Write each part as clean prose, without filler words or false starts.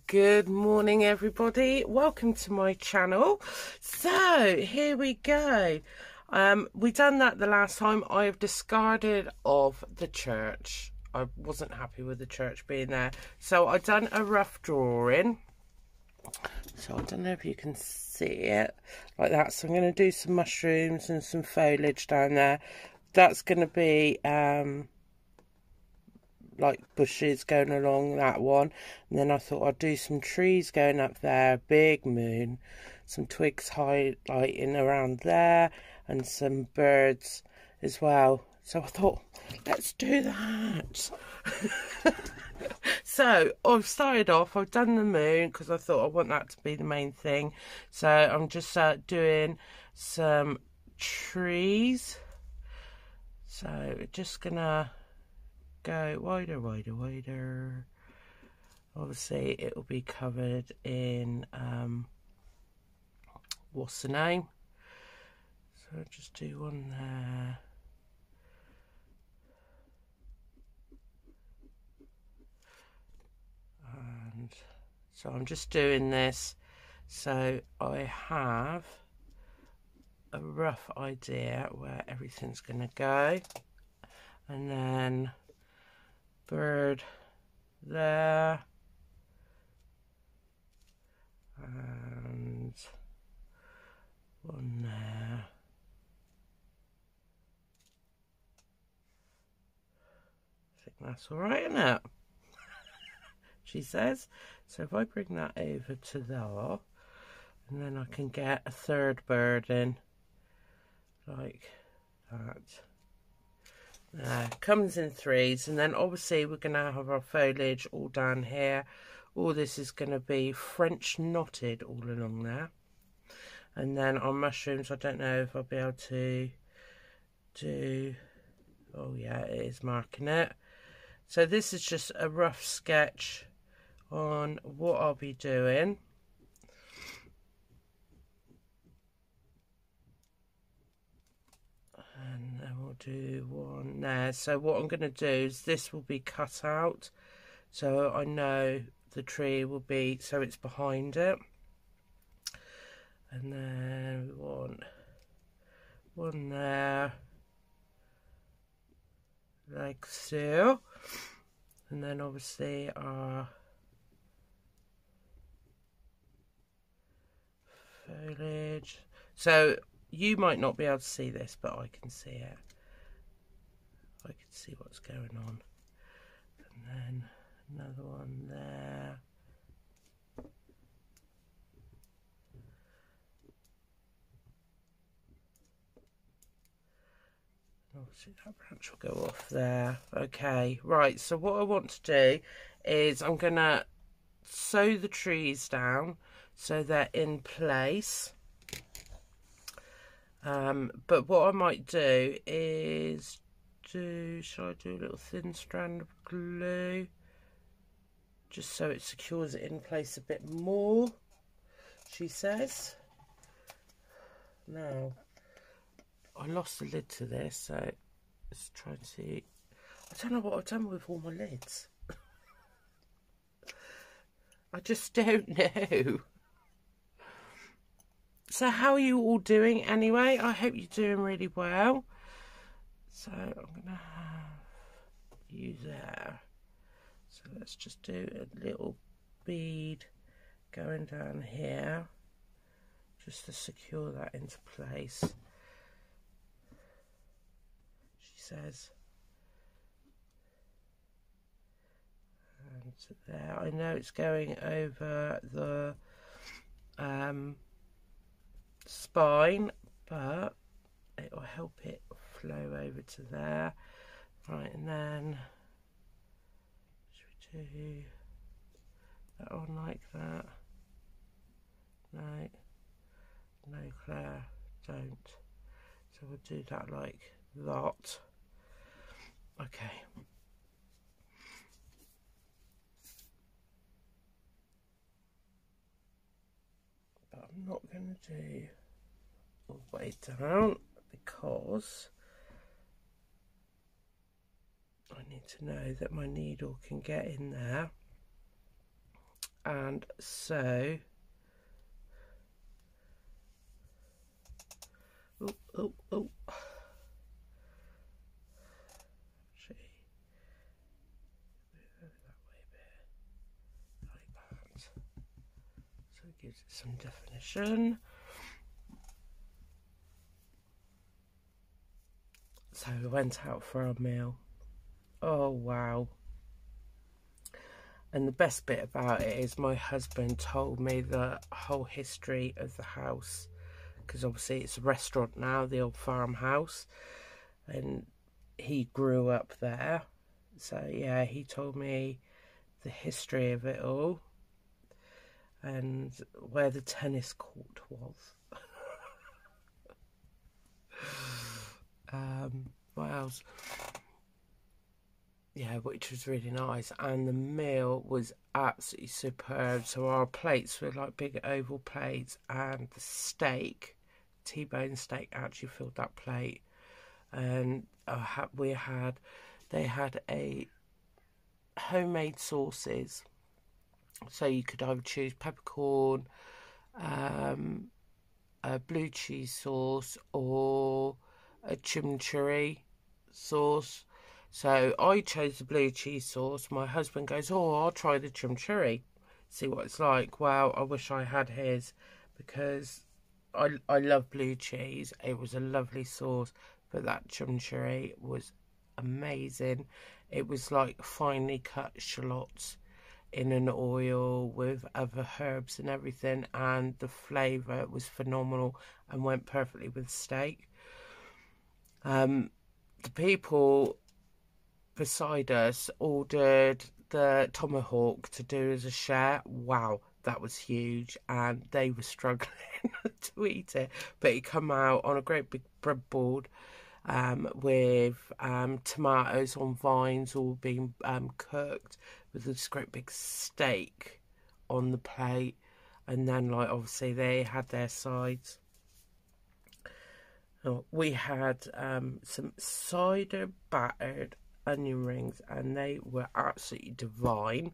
Good morning, everybody. Welcome to my channel. So here we go. We done that the last time. I have discarded of the church. I wasn't happy with the church being there, so I done a rough drawing. So I don't know if you can see it like that. So I'm going to do some mushrooms and some foliage down there. That's going to be like bushes going along that one, and then I thought I'd do some trees going up there, big moon, some twigs highlighting around there, and some birds as well. So I thought, let's do that. So I've started off, I've done the moon because I thought I want that to be the main thing. So I'm just doing some trees. So just gonna go wider, wider, wider. Obviously it will be covered in what's the name, so I'll just do one there, and so I'm just doing this so I have a rough idea where everything's going to go. And then bird there, and one there. I think that's all right, isn't it? She says. So if I bring that over to there, and then I can get a third bird in like that. Comes in threes, and then obviously we're going to have our foliage all down here. All this is going to be French knotted all along there. And then our mushrooms, I don't know if I'll be able to do, oh yeah, it is marking it. So this is just a rough sketch on what I'll be doing. And then we'll do one there. So what I'm going to do is this will be cut out, so I know the tree will be, so it's behind it. And then we want one there, like so. And then obviously our foliage. So you might not be able to see this, but I can see it. I can see what's going on. And then another one there. Obviously that branch will go off there. Okay, right, so what I want to do is I'm going to sew the trees down so they're in place. But what I might do is shall I do a little thin strand of glue just so it secures it in place a bit more, she says. Now I lost the lid to this, so let's try and see. I don't know what I've done with all my lids. I just don't know. So how are you all doing anyway? I hope you're doing really well. So I'm going to have you there. So let's just do a little bead going down here just to secure that into place, she says. And to there. I know it's going over the spine, but it will help it flow over to there. Right, and then should we do that one like that? No, Claire, don't. So we'll do that like that. Okay. But I'm not going to do all the way down because I need to know that my needle can get in there And so, oh, actually, move over that way a bit, like that, so it gives it some definition. So we went out for our meal. Oh wow. And the best bit about it is my husband told me the whole history of the house, because obviously it's a restaurant now, the old farmhouse, and he grew up there. So yeah, he told me the history of it all and where the tennis court was. What else? Yeah, which was really nice, and the meal was absolutely superb. So our plates were like big oval plates, and the steak, T-bone steak, actually filled that plate. And they had a homemade sauces, so you could either choose peppercorn, a blue cheese sauce, or a chimichurri sauce. So I chose the blue cheese sauce. My husband goes, oh, I'll try the chimichurri, see what it's like. Well, I wish I had his, because I love blue cheese. It was a lovely sauce, but that chimichurri was amazing. It was like finely cut shallots in an oil with other herbs and everything, and the flavour was phenomenal and went perfectly with steak. The people beside us ordered the tomahawk to do as a share. Wow, that was huge, and they were struggling to eat it, but it come out on a great big breadboard with tomatoes on vines all being cooked, with this great big steak on the plate, and then like obviously they had their sides. We had some cider battered onion rings, and they were absolutely divine.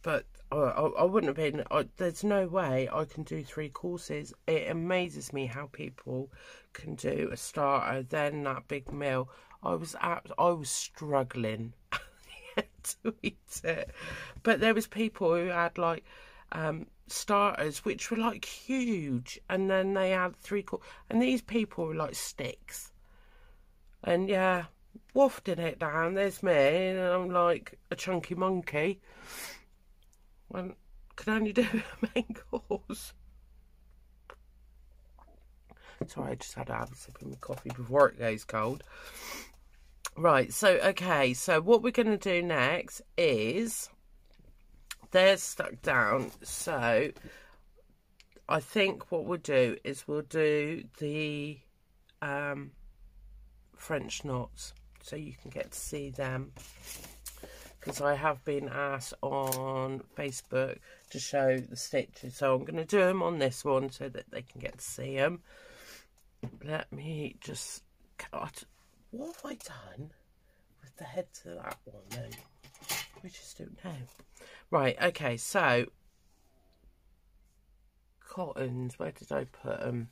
But I wouldn't have been. There's no way I can do 3 courses. It amazes me how people can do a starter, then that big meal. I was struggling to eat it, but there was people who had like starters which were like huge, and then they had 3 courses, and these people were like sticks. And yeah, wafting it down, there's me, and I'm like a chunky monkey. Well, can only do a main course. Sorry, I just had to have a sip of my coffee before it goes cold. Right, so, okay, so what we're going to do next is, they're stuck down, so I think what we'll do is we'll do the French knots, so you can get to see them, because I have been asked on Facebook to show the stitches, so I'm going to do them on this one so that they can get to see them. Let me just cut. What have I done with the head to that one then? We just don't know. Right, okay, so cottons, where did I put them?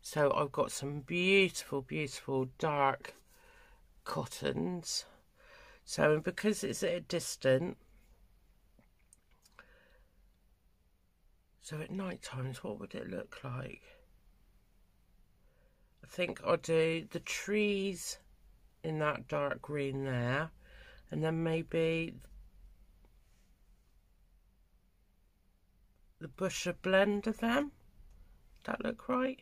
So I've got some beautiful, beautiful dark cottons. So because it's at a distance, so at night times, what would it look like? I think I'll do the trees in that dark green there, and then maybe the bush, a blend of them. Does that look right?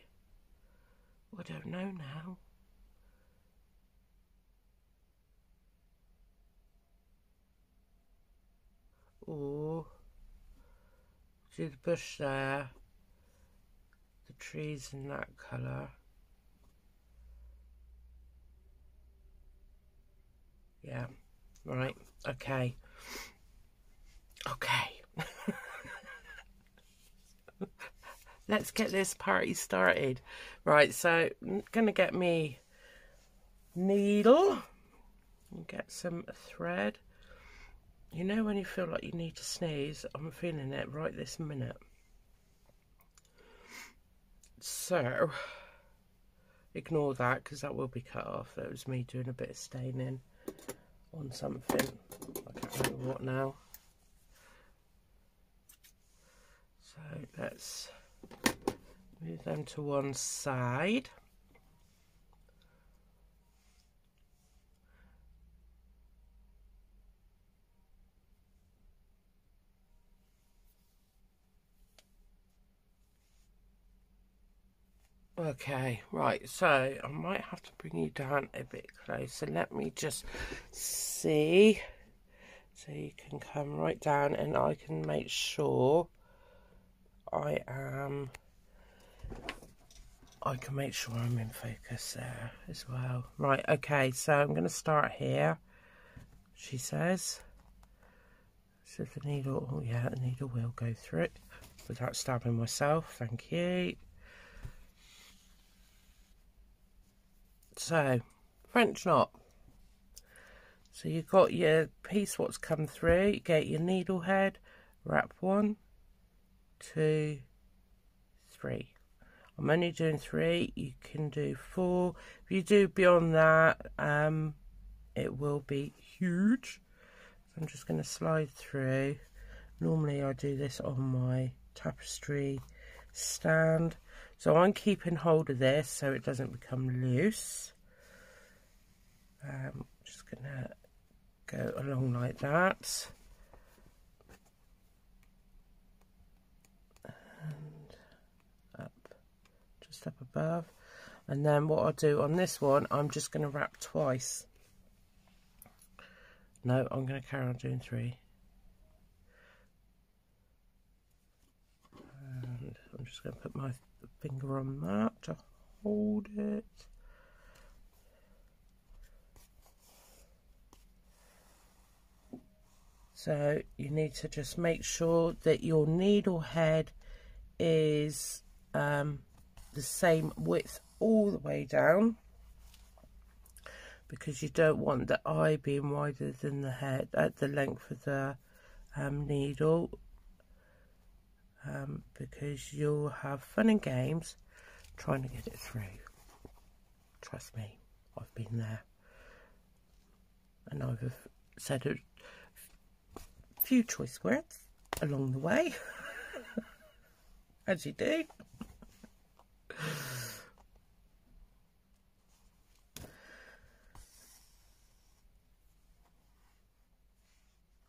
I don't know now. Or do the bush there, the trees in that colour. Yeah, right, okay. Okay. Let's get this party started. Right, so I'm going to get me needle and get some thread. You know when you feel like you need to sneeze? I'm feeling it right this minute. So, ignore that because that will be cut off. That was me doing a bit of staining on something. I can't remember what now. So, let's move them to one side. Okay, right, so I might have to bring you down a bit closer. Let me just see. So you can come right down and I can make sure I can make sure I'm in focus there as well. Right, okay, so I'm going to start here, she says. So the needle, oh yeah, the needle will go through it without stabbing myself, thank you. So, French knot. So you've got your piece what's come through, you get your needle head, wrap 1, 2, 3. I'm only doing 3, you can do 4. If you do beyond that, it will be huge. So I'm just going to slide through. Normally I do this on my tapestry stand. So I'm keeping hold of this so it doesn't become loose. Just going to go along like that. And up, just up above. And then what I'll do on this one, I'm just going to wrap twice. No, I'm going to carry on doing 3. And I'm just going to put my finger on that to hold it. So you need to just make sure that your needle head is the same width all the way down, because you don't want the eye being wider than the head at the length of the needle, because you'll have fun and games trying to get it through. Trust me, I've been there, and I've said a few choice words along the way, as you do.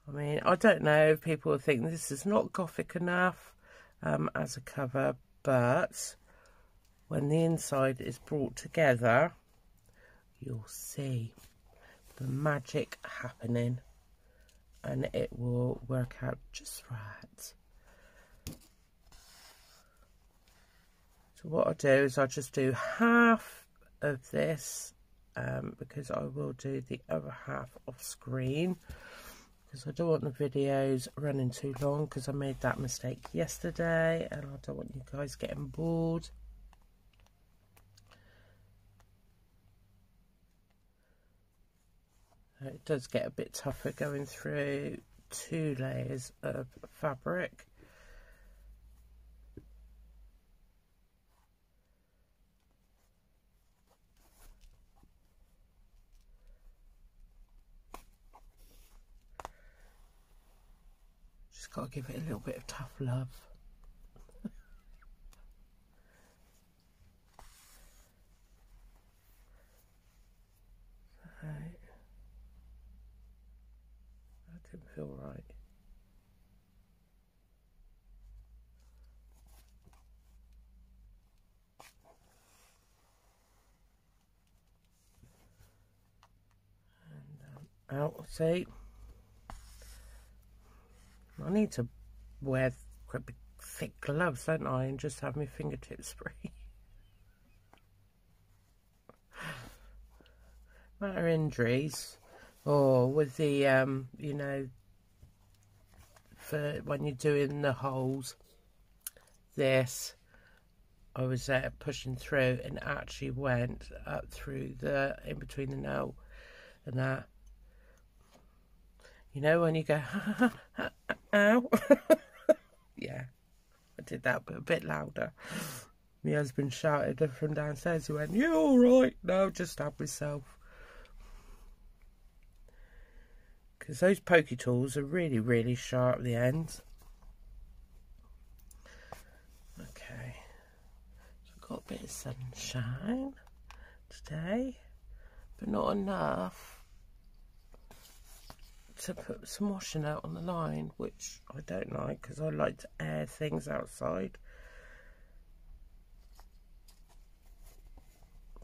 I mean, I don't know if people think this is not Gothic enough as a cover, but when the inside is brought together, you'll see the magic happening and it will work out just right. So what I'll do is I'll just do half of this because I will do the other half off screen, because I don't want the videos running too long, because I made that mistake yesterday and I don't want you guys getting bored. It does get a bit tougher going through 2 layers of fabric. Just got to give it a little bit of tough love. That didn't feel right. And out, see? I need to wear quite big, thick gloves, don't I, and just have my fingertips free. Matter injuries, or with the you know, for when you're doing the holes, this, I was pushing through and actually went up through the, in between the nail and that. You know, when you go, ow. Yeah, I did that, but a bit louder. My husband shouted from downstairs. He went, "You all right?" No, just stabbed myself. Because those pokey tools are really, really sharp at the ends. Okay, so I've got a bit of sunshine today, but not enough to put some washing out on the line, which I don't like because I like to air things outside.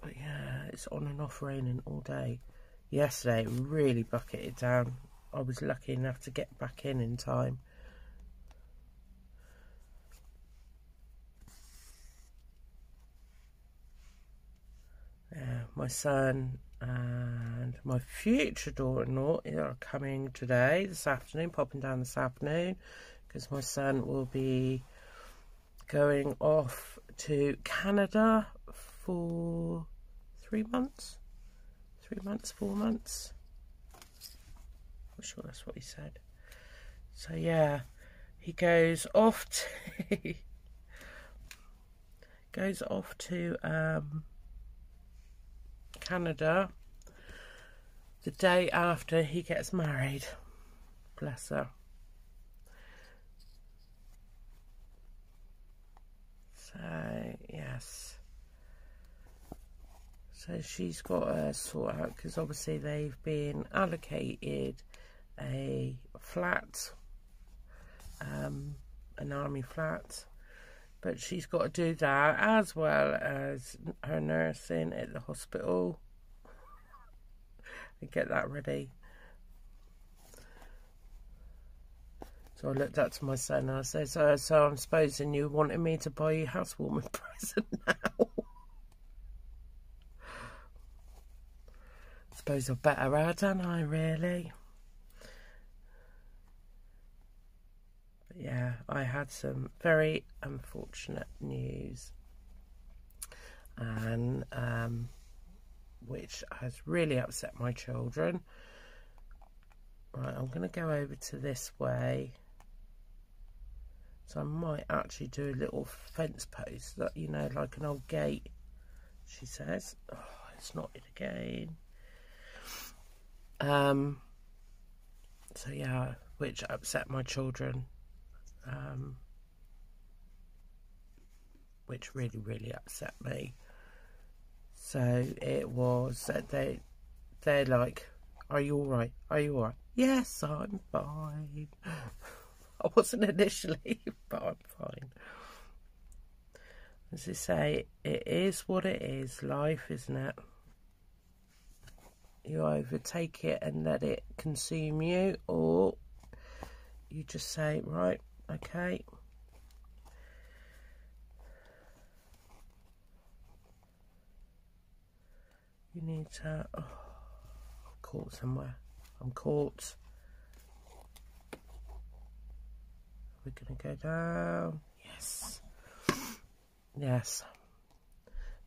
But yeah, it's on and off raining all day. Yesterday it really bucketed down. I was lucky enough to get back in time. Yeah, my son and my future daughter-in-law are coming today, this afternoon, popping down this afternoon, because my son will be going off to Canada for 3 months. 3 months, 4 months. I'm sure that's what he said. So yeah, he goes off to Canada the day after he gets married. Bless her. So yes, so she's got to sort out, because obviously they've been allocated a flat, an army flat, but she's got to do that as well as her nursing at the hospital and get that ready. So I looked up to my son and I said, so I'm supposing you wanted me to buy you a housewarming present now. I suppose I better have, don't I, really? But yeah, I had some very unfortunate news, and which has really upset my children. Right, I'm going to go over to this way. So I might actually do a little fence post, that, you know, like an old gate, she says. Oh, it's not it again. So yeah, which upset my children. Which really, really upset me. So it was that they're like, "Are you all right? Are you all right?" "Yes, I'm fine." I wasn't initially, but I'm fine. As I say, it is what it is. Life, isn't it? You either take it and let it consume you, or you just say, right, okay. You need to... Oh, I'm caught somewhere. I'm caught. We're going to go down. Yes. Yes.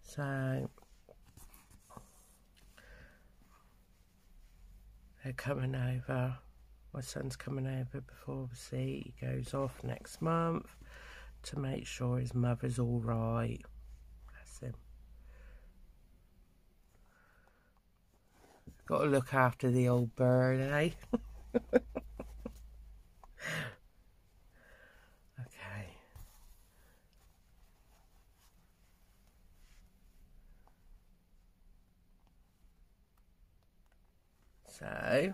So... they're coming over. My son's coming over before, obviously, he goes off next month to make sure his mother's all right. Bless him. Got to look after the old bird, eh? Okay. So,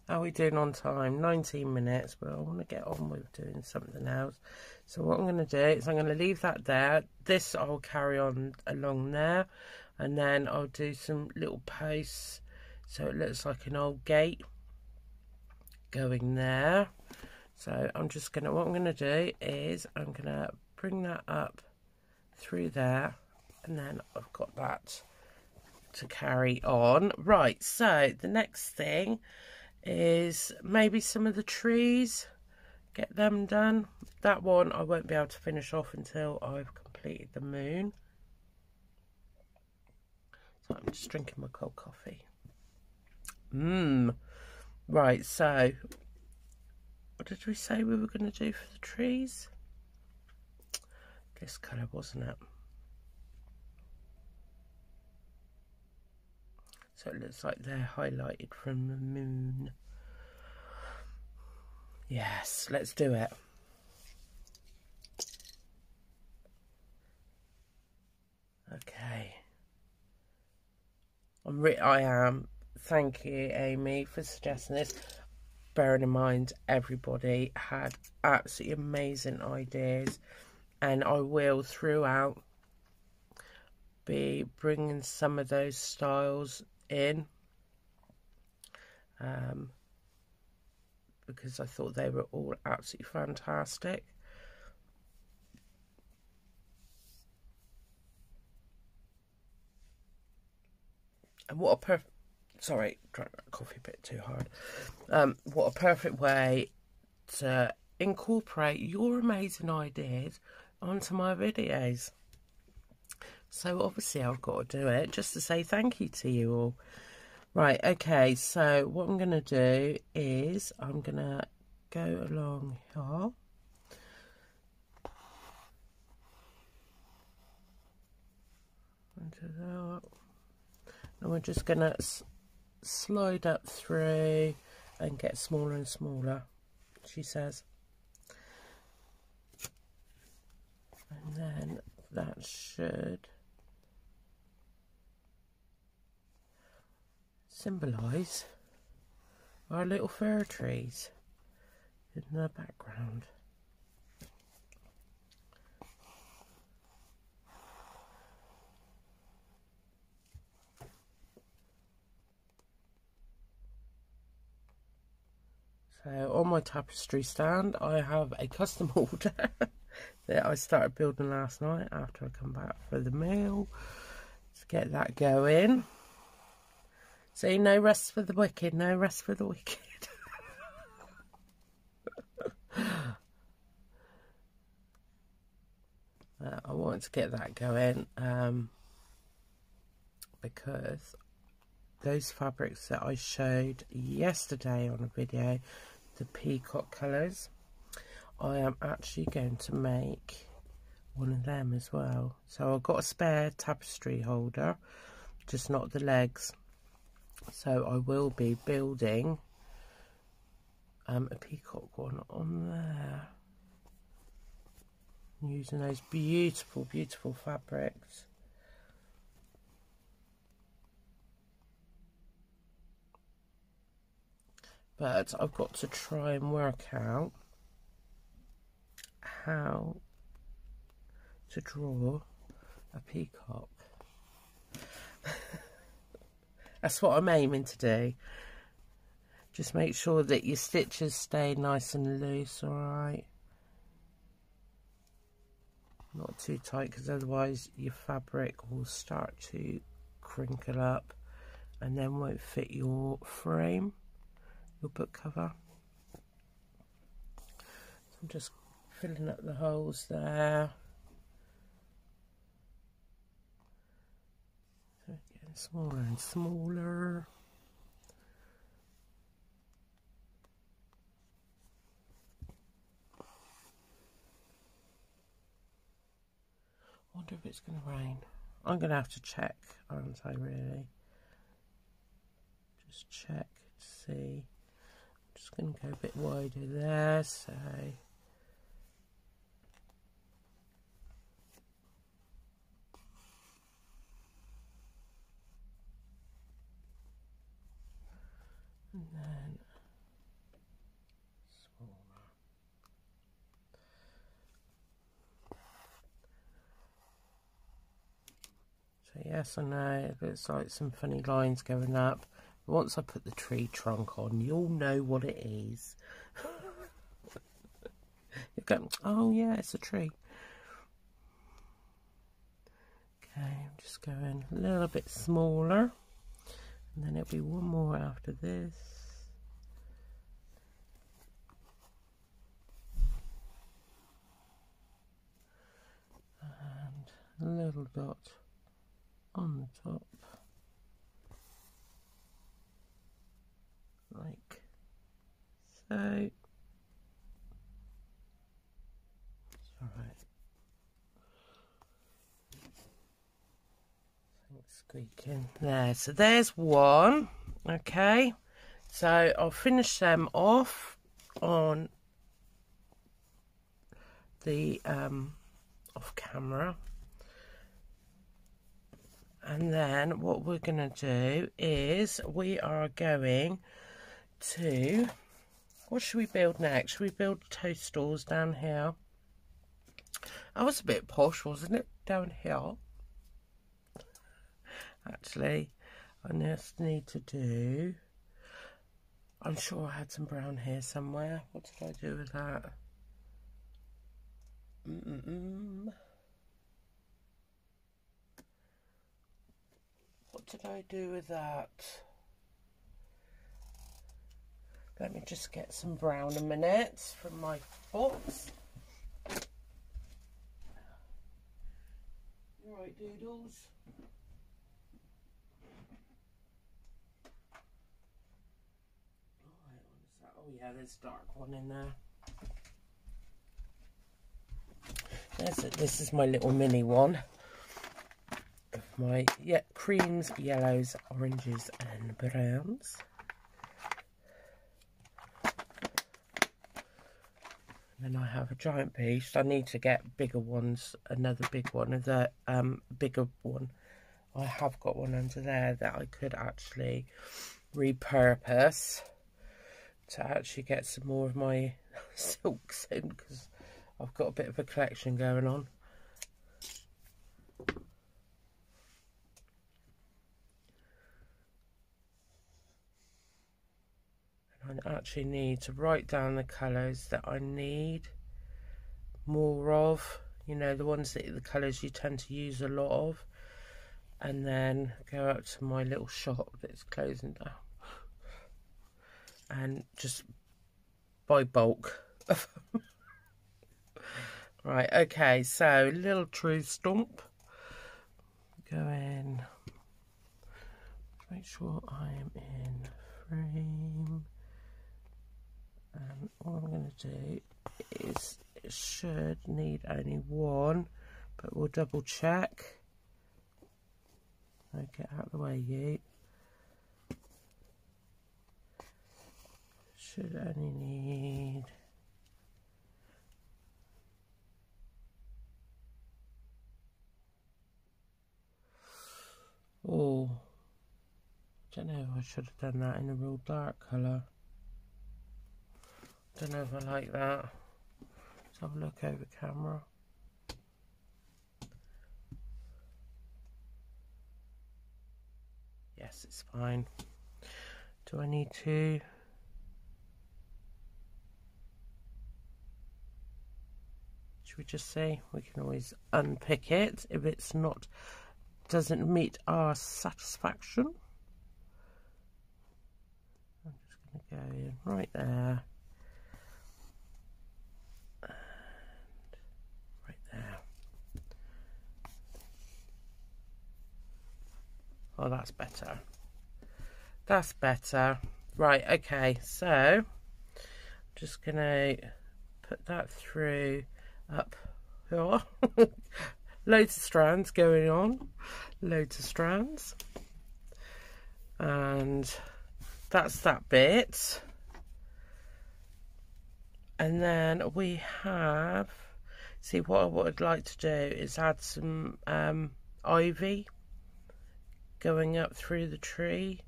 how are we doing on time? 19 minutes, but I want to get on with doing something else. So what I'm going to do is I'm going to leave that there. This I'll carry on along there, and then I'll do some little posts so it looks like an old gate going there. So I'm just going to, what I'm going to do is I'm going to bring that up through there, and then I've got that to carry on. Right, so the next thing is maybe some of the trees, get them done. That one I won't be able to finish off until I've completed the moon. So I'm just drinking my cold coffee. Right, so What did we say we were going to do for the trees? This colour, wasn't it? So it looks like they're highlighted from the moon. Yes, let's do it. Okay. I am. Thank you, Amy, for suggesting this. Bearing in mind, everybody had absolutely amazing ideas, and I will throughout be bringing some of those styles in, because I thought they were all absolutely fantastic. And what a perfect, sorry, drank that coffee a bit too hard. What a perfect way to incorporate your amazing ideas onto my videos. So obviously I've got to do it just to say thank you to you all. Right, okay, so what I'm going to do is I'm going to go along here. Into that. And we're just going to slide up through and get smaller and smaller, she says. And then that should symbolise our little fir trees in the background. So on my tapestry stand I have a custom order that I started building last night after I come back for the meal. Let's get that going. See, no rest for the wicked, no rest for the wicked. I wanted to get that going because those fabrics that I showed yesterday on a video, the peacock colours, I am actually going to make one of them as well. So I've got a spare tapestry holder, just not the legs. So I will be building a peacock one on there, using those beautiful, beautiful fabrics. But I've got to try and work out how to draw a peacock. That's what I'm aiming to do. Just make sure that your stitches stay nice and loose, alright? Not too tight, because otherwise your fabric will start to crinkle up and then won't fit your frame, your book cover. So I'm just filling up the holes there. So it's getting smaller and smaller. I wonder if it's going to rain. I'm going to have to check, aren't I, really? Just check to see. I'm just going to go a bit wider there, so... And then... smaller. So yes, I know, it looks like some funny lines going up. Once I put the tree trunk on, you'll know what it is. You're going, oh yeah, it's a tree. Okay, I'm just going a little bit smaller. And then it'll be one more after this. And a little dot on the top. Like so. Right. Squeaking there. So there's one. Okay. So I'll finish them off on the off camera. And then what we're going to do is we are going to, what should we build next? Should we build toadstools down here? That was a bit posh, wasn't it? Down here. Actually, I just need to do, I'm sure I had some brown here somewhere. What did I do with that? What did I do with that? Let me just get some brown a minute from my box. You right, doodles? Oh yeah, there's a dark one in there. This is my little mini one. My creams, yellows, oranges and browns. And then I have a giant piece. I need to get bigger ones, another big one, the bigger one. I have got one under there that I could actually repurpose to actually get some more of my silks in, because I've got a bit of a collection going on. And I actually need to write down the colours that I need more of, you know, the ones that the colours you tend to use a lot of, and then go out to my little shop that's closing down and just buy bulk. Right, okay, so little tree stump, go in, make sure I am in frame, and all I'm going to do is, it should need only one, but we'll double check. So get out of the way, you. Should only need oh, don't know if I should have done that in a real dark colour. Don't know if I like that. Let's have a look over camera. Yes, it's fine. Do I need to? Should we just say we can always unpick it if it's not, doesn't meet our satisfaction. I'm just going to go in right there. And right there. Oh, that's better. That's better. Right, okay, so I'm just going to put that through up here. Loads of strands going on. Loads of strands. And that's that bit. And then we have, see, what I would like to do is add some ivy going up through the tree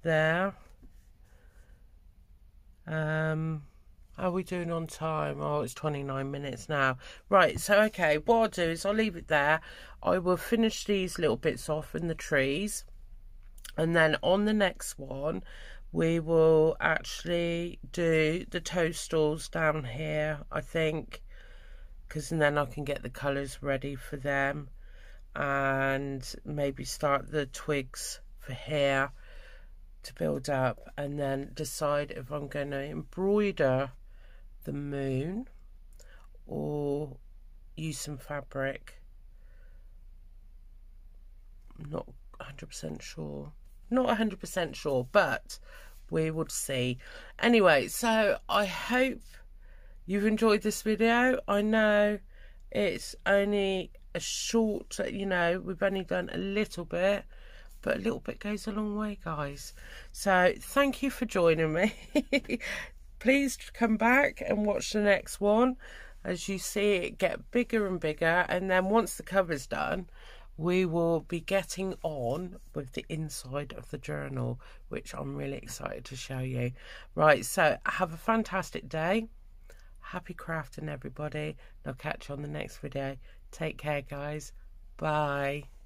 there. How are we doing on time? Oh, it's 29 minutes now. Right, so okay, what I'll do is I'll leave it there. I will finish these little bits off in the trees. And then on the next one, we will actually do the toadstools down here, I think. Because then I can get the colours ready for them. And maybe start the twigs for here to build up. And then decide if I'm going to embroider the moon or use some fabric. I'm not 100% sure. Not 100% sure, but we would see. Anyway, so I hope you've enjoyed this video. I know It's only a short, you know, we've only done a little bit, but a little bit goes a long way, guys. So thank you for joining me. Please come back and watch the next one as you see it get bigger and bigger. And then once the cover's done, we will be getting on with the inside of the journal, which I'm really excited to show you. Right, so have a fantastic day. Happy crafting, everybody. And I'll catch you on the next video. Take care, guys. Bye.